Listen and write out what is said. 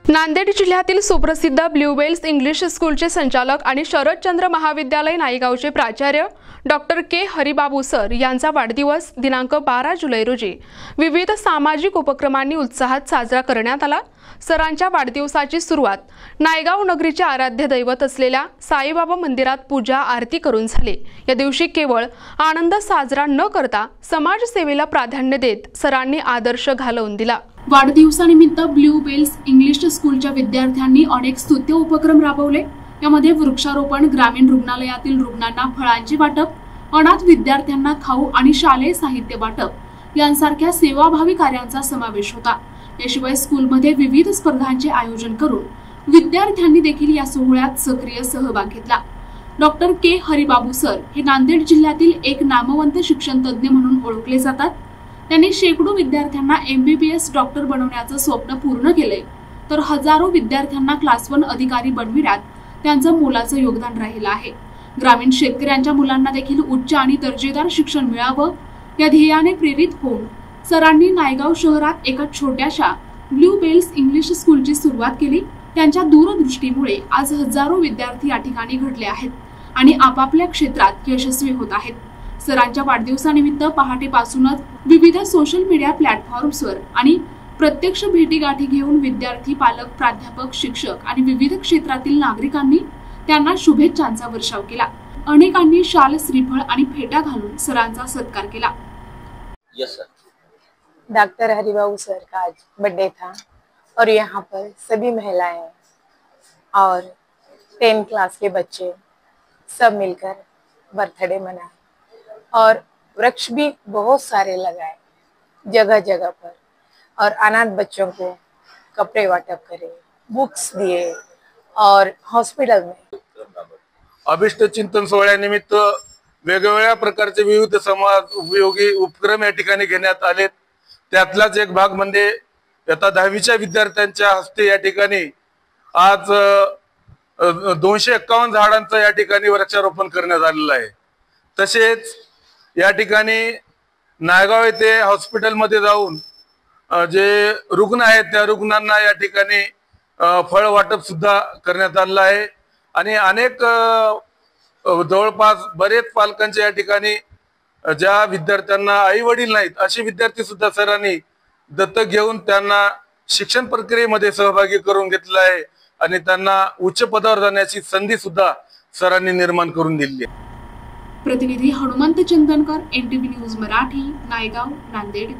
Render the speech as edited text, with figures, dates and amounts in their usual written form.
नांदेड जिल्ह्यातील सुप्रसिद्ध blue whales English स्कूलचे संचालक आणि शरदचंद्र महाविद्यालय नाईगावचे प्राचार्य डॉक्टर के हरिबाबू सर यांचा वाढदिवस दिनांक 12 जुलै रोजी विविध सामाजिक उपक्रमांनी उत्साहात साजरा करण्यात आला। सरांच्या वाढदिवसाची सुरुवात नायगाव नगरीचे आराध्य दैवत असलेल्या साईबाबा मंदिरात पूजा आरती करून झाली। या दिवशी केवळ आनंद साजरा न करता समाजसेवेला प्राधान्य देत सरांनी आदर्श घालवून दिला। वाढदिवसानिमित्त ब्लू वेल्स इंग्लिश स्कूलच्या विद्यार्थ्यांनी अनेक स्तुत्य उपक्रम राबवले। यामध्ये वृक्षारोपण, ग्रामीण रुग्णालयातील रुग्णांना फळांचे वाटप, अनाथ विद्यार्थ्यांना खाऊ आणि शालेय साहित्य वाटप यांसारख्या सेवाभावी कार्यांचा समावेश होता। याशिवाय स्कूलमध्ये विविध स्पर्धांचे आयोजन करून विद्यार्थ्यांनी देखील या सोहळ्यात सक्रिय सहभाग घेतला। डॉक्टर के हरिबाबू सर हे नांदेड जिल्ह्यातील एक नामवंत शिक्षण तज्ञ म्हणून ओळखले जातात। त्यांनी शेकडो विद्यार्थ्यांना MBBS डॉक्टर बनवण्याचं स्वप्न पूर्ण केले, तर हजारो विद्यार्थ्यांना क्लास 1 अधिकारी बनविण्यात त्यांचं मोलाचं योगदान राहिलं आहे। ग्रामीण शेतकऱ्यांच्या मुलांना देखील उच्च आणि दर्जेदार शिक्षण मिळावं या ध्येयाने प्रेरित होऊन सरांनी नायगाव शहरात एका छोट्याशा ब्लू वेल्स इंग्लिश स्कूलची सुरुवात केली। त्यांच्या दूरदृष्टीमुळे आज हजारो विद्यार्थी या ठिकाणी घडले आहेत आणि आपापल्या क्षेत्रात यशस्वी होत आहेत। सरांच्या वाढदिवसानिमित्त पहाटेपासूनच विविध सोशल मीडिया प्लॅटफॉर्म्सवर आणि प्रत्यक्ष भेटीगाठी घेऊन विद्यार्थी, पालक, प्राध्यापक, शिक्षक आणि विविध क्षेत्रातील नागरिकांनी त्यांना शुभेच्छांचा वर्षाव केला। अनेकांनी शाल, श्रीफळ आणि फेटा घालून सरांचा सत्कार केला। Yes sir. Doctor Haribabu sir का आज बर्थडे था और यहाँ पर सभी महिलाएं और 10 क्लास के बच्चे सब मिलकर बर्थडे मनाए और वृक्ष भी बहुत सारे लगाए जगह जगह पर, और अनाथ बच्चों को कपड़े वाटप करे, बुक्स दिए और हॉस्पिटल में अभिष्ट चिंतन सोहळ्यानिमित्त वेगवेगळ्या प्रकारचे विविध समाज उपयोगी उपक्रम या ठिकाणी घेण्यात आले। त्यातलाच एक भाग म्हणजे इयत्ता 10वीच्या विद्यार्थ्यांच्या हस्ते या ठिकाणी आज 251 झाडांचं या ठिकाणी वृक्षारोपण करण्यात आलेलं आहे। तसेच या ठिकाणी नायगाव येथे हॉस्पिटलमध्ये जाऊन जे रुग्ण आहेत त्या रुग्णांना या ठिकाणी फळ वाटप सुद्धा करण्यात आलेलं आहे आणि अनेक जवळपास बरेच पालकांच्या या ठिकाणी ज्या विद्यार्थ्यांना आई वडील नाहीत असे विद्यार्थी सुद्धा सरांनी दत्तक घेऊन त्यांना शिक्षण प्रक्रियेमध्ये सहभागी करून घेतलं आहे आणि त्यांना उच्च पदावर जाण्याची संधी सुद्धा सरांनी निर्माण करून दिली आहे। प्रतिनिधी हनुमंत चंदनकर, NTV न्यूज मराठी, नायगाव, नांदेड।